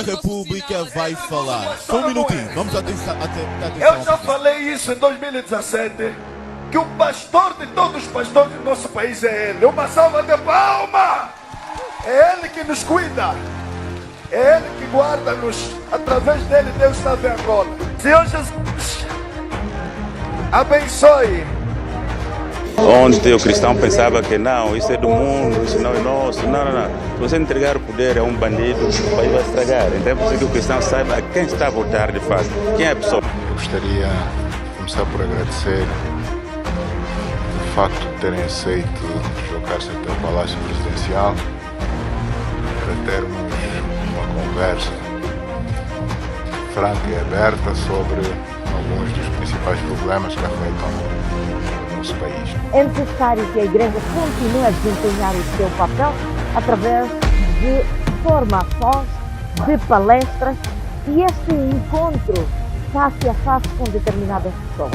da República vai falar. Só um minutinho, vamos atenção. Eu já falei isso em 2017, que o pastor de todos os pastores do nosso país é ele. Uma salva de palma! É ele que nos cuida. É ele que guarda-nos. Através dele Deus está em Angola. Senhor Jesus, abençoe. Onde o cristão pensava que não, isso é do mundo, isso não é nosso. Não. Se você entregar o poder a um bandido, o país vai estragar. Então é preciso que o cristão saiba a quem está a votar de fato. Quem é a pessoa? Eu gostaria de começar por agradecer o facto de terem aceito deslocar-se até o Palácio Presidencial para termos uma conversa franca e aberta sobre alguns dos principais problemas que afetam o nosso país. É necessário que a Igreja continue a desempenhar o seu papel através de formações, de palestras e este encontro face a face com determinadas pessoas.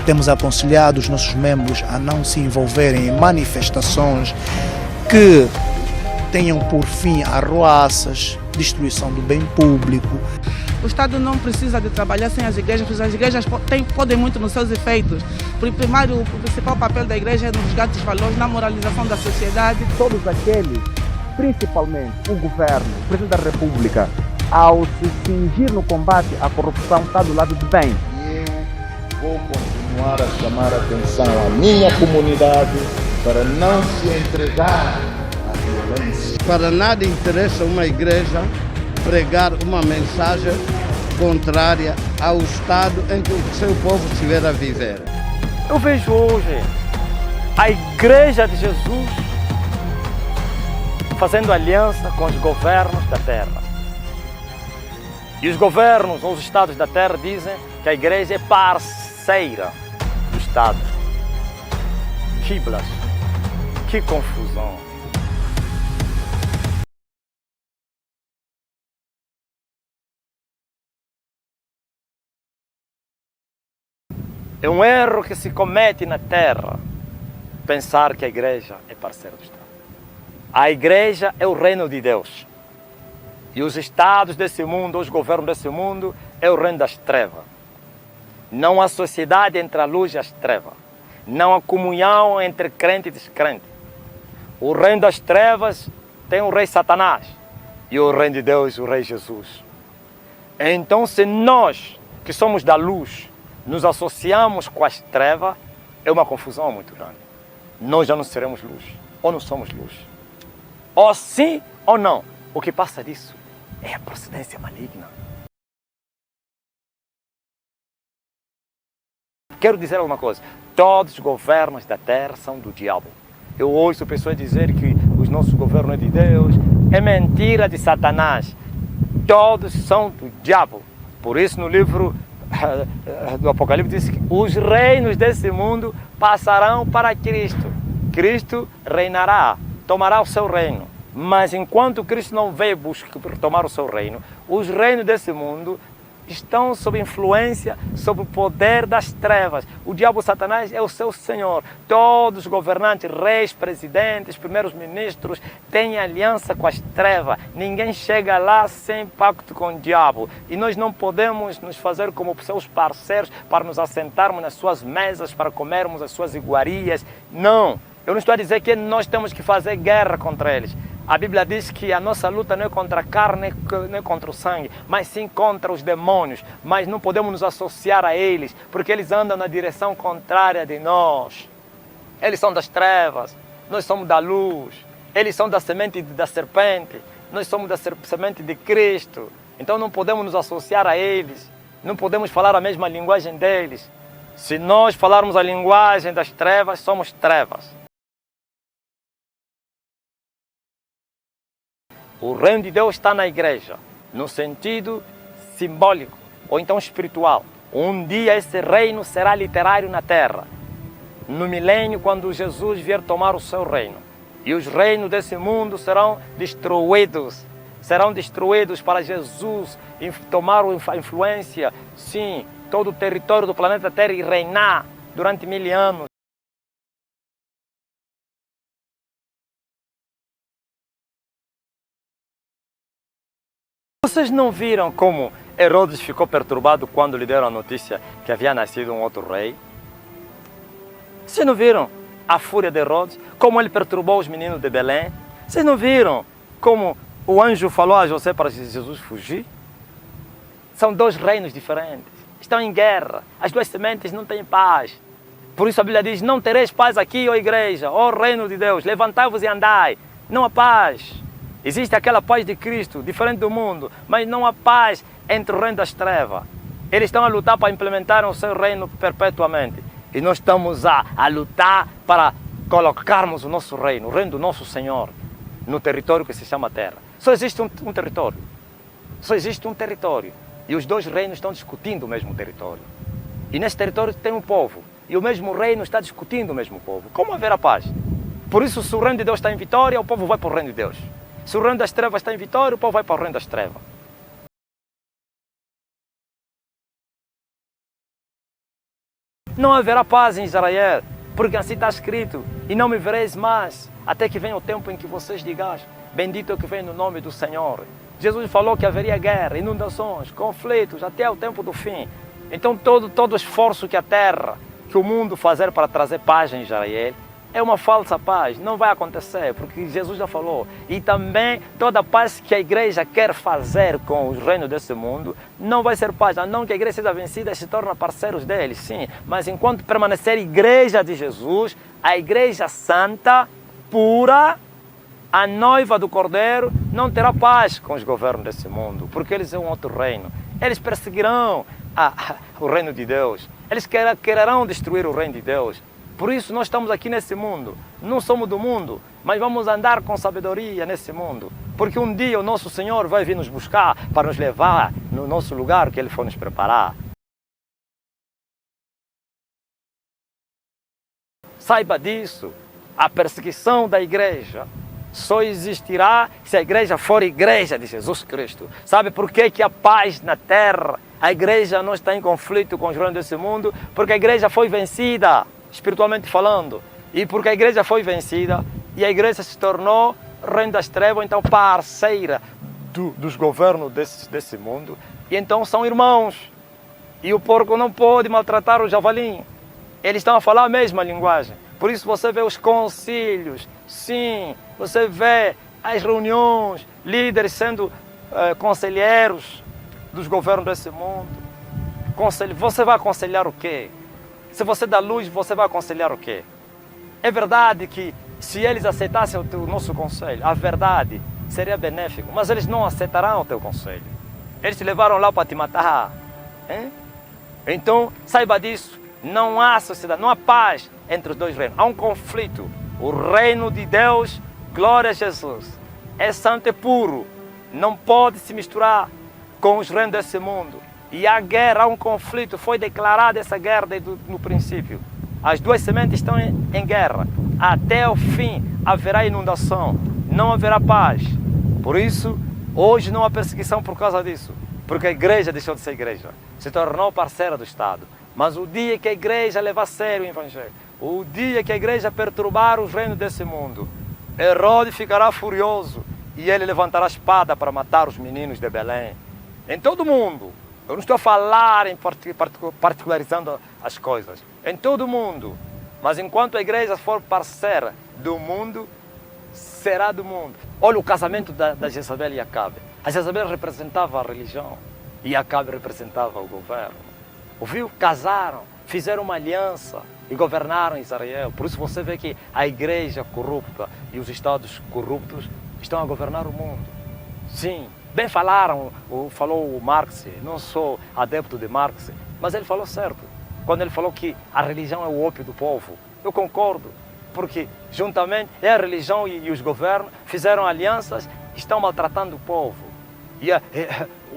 Temos aconselhado os nossos membros a não se envolverem em manifestações que tenham por fim arruaças, destruição do bem público. O Estado não precisa de trabalhar sem as igrejas, porque as igrejas podem muito nos seus efeitos. O principal papel da igreja é no resgate dos valores, na moralização da sociedade. Todos aqueles, principalmente o governo, o presidente da República, ao se cingir no combate à corrupção, está do lado do bem. E eu vou continuar a chamar a atenção à minha comunidade para não se entregar à violência. Para nada interessa uma igreja pregar uma mensagem contrária ao estado em que o seu povo estiver a viver. Eu vejo hoje a Igreja de Jesus fazendo aliança com os governos da terra. E os governos ou os estados da terra dizem que a igreja é parceira do Estado. Que blasfêmia, que confusão. É um erro que se comete na terra pensar que a igreja é parceira do Estado. A igreja é o reino de Deus. E os estados desse mundo, os governos desse mundo, é o reino das trevas. Não há sociedade entre a luz e as trevas. Não há comunhão entre crente e descrente. O reino das trevas tem o rei Satanás. E o reino de Deus, o rei Jesus. Então, se nós, que somos da luz, nos associamos com as trevas, é uma confusão muito grande. Nós já não seremos luz, ou não somos luz. Ou sim ou não. O que passa disso é a procedência maligna. Quero dizer alguma coisa. Todos os governos da terra são do diabo. Eu ouço pessoas dizer que os nossos governos é de Deus. É mentira de Satanás. Todos são do diabo. Por isso no livro do Apocalipse diz que os reinos desse mundo passarão para Cristo. Cristo reinará, tomará o seu reino. Mas enquanto Cristo não veio buscar tomar o seu reino, os reinos desse mundo estão sob influência, sob o poder das trevas. O diabo Satanás é o seu senhor. Todos os governantes, reis, presidentes, primeiros ministros têm aliança com as trevas. Ninguém chega lá sem pacto com o diabo. E nós não podemos nos fazer como seus parceiros para nos assentarmos nas suas mesas, para comermos as suas iguarias. Não. Eu não estou a dizer que nós temos que fazer guerra contra eles. A Bíblia diz que a nossa luta não é contra a carne, não é contra o sangue, mas sim contra os demônios. Mas não podemos nos associar a eles, porque eles andam na direção contrária de nós. Eles são das trevas, nós somos da luz. Eles são da semente da serpente, nós somos da semente de Cristo. Então não podemos nos associar a eles, não podemos falar a mesma linguagem deles. Se nós falarmos a linguagem das trevas, somos trevas. O reino de Deus está na igreja, no sentido simbólico ou então espiritual. Um dia esse reino será literário na terra. No milênio, quando Jesus vier tomar o seu reino. E os reinos desse mundo serão destruídos. Serão destruídos para Jesus tomar a influência, sim, todo o território do planeta Terra e reinar durante 1000 anos. Vocês não viram como Herodes ficou perturbado quando lhe deram a notícia que havia nascido um outro rei? Vocês não viram a fúria de Herodes? Como ele perturbou os meninos de Belém? Vocês não viram como o anjo falou a José para Jesus fugir? São dois reinos diferentes. Estão em guerra. As duas sementes não têm paz. Por isso a Bíblia diz, não tereis paz aqui, ó igreja, ó reino de Deus. Levantai-vos e andai. Não há paz. Existe aquela paz de Cristo, diferente do mundo. Mas não há paz entre o reino das trevas. Eles estão a lutar para implementar o seu reino perpetuamente. E nós estamos a lutar para colocarmos o nosso reino, o reino do nosso Senhor, no território que se chama Terra. Só existe um território. Só existe um território. E os dois reinos estão discutindo o mesmo território. E nesse território tem um povo. E o mesmo reino está discutindo o mesmo povo. Como haverá paz? Por isso, se o reino de Deus está em vitória, o povo vai para o reino de Deus. Se o reino das trevas está em vitória, o povo vai para o reino das trevas. Não haverá paz em Israel, porque assim está escrito, e não me vereis mais, até que venha o tempo em que vocês digam, bendito é o que vem no nome do Senhor. Jesus falou que haveria guerra, inundações, conflitos, até o tempo do fim. Então todo esforço que a terra, que o mundo fazer para trazer paz em Israel, é uma falsa paz, não vai acontecer, porque Jesus já falou. E também toda paz que a igreja quer fazer com os reinos desse mundo, não vai ser paz. A não que a igreja seja vencida, se torna parceiros deles, sim. Mas enquanto permanecer igreja de Jesus, a igreja santa, pura, a noiva do Cordeiro, não terá paz com os governos desse mundo, porque eles são outro reino. Eles perseguirão o reino de Deus. Eles quererão destruir o reino de Deus. Por isso nós estamos aqui nesse mundo. Não somos do mundo, mas vamos andar com sabedoria nesse mundo. Porque um dia o nosso Senhor vai vir nos buscar para nos levar no nosso lugar que Ele foi nos preparar. Saiba disso. A perseguição da igreja só existirá se a igreja for igreja de Jesus Cristo. Sabe por que a paz na terra, a igreja não está em conflito com os reinos desse mundo? Porque a igreja foi vencida, espiritualmente falando. E porque a igreja foi vencida e a igreja se tornou reino das trevas, então parceira dos governos desse mundo. E então são irmãos. E o porco não pode maltratar o javalim. Eles estão a falar a mesma linguagem. Por isso você vê os concílios, sim, você vê as reuniões, líderes sendo conselheiros dos governos desse mundo. Você vai aconselhar o quê? Se você dá luz, você vai aconselhar o quê? É verdade que se eles aceitassem o nosso conselho, a verdade seria benéfico, mas eles não aceitarão o teu conselho. Eles te levaram lá para te matar. Hein? Então, saiba disso. Não há sociedade, não há paz entre os dois reinos. Há um conflito. O reino de Deus, glória a Jesus, é santo e puro. Não pode se misturar com os reinos desse mundo. E há guerra, há um conflito. Foi declarada essa guerra desde no princípio. As duas sementes estão em guerra. Até o fim haverá inundação. Não haverá paz. Por isso, hoje não há perseguição por causa disso. Porque a igreja deixou de ser igreja. Se tornou parceira do Estado. Mas o dia que a igreja levar a sério o Evangelho, o dia que a igreja perturbar os reinos desse mundo, Herodes ficará furioso e ele levantará a espada para matar os meninos de Belém. Em todo mundo. Eu não estou a falar particularizando as coisas. Em todo mundo. Mas enquanto a igreja for parceira do mundo, será do mundo. Olha o casamento da Jezabel e Acabe. A Jezabel representava a religião e Acabe representava o governo. Ouviu? Casaram, fizeram uma aliança e governaram Israel. Por isso você vê que a igreja corrupta e os estados corruptos estão a governar o mundo. Sim, bem falou o Marx. Não sou adepto de Marx, mas ele falou certo. Quando ele falou que a religião é o ópio do povo. Eu concordo, porque juntamente a religião e os governos fizeram alianças, estão maltratando o povo. E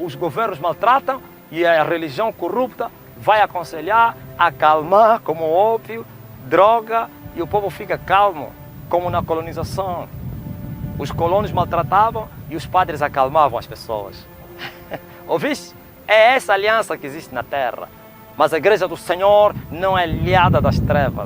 os governos maltratam e a religião corrupta vai aconselhar, acalmar como ópio, droga, e o povo fica calmo, como na colonização. Os colonos maltratavam e os padres acalmavam as pessoas. Ouviste? É essa aliança que existe na terra. Mas a igreja do Senhor não é aliada das trevas.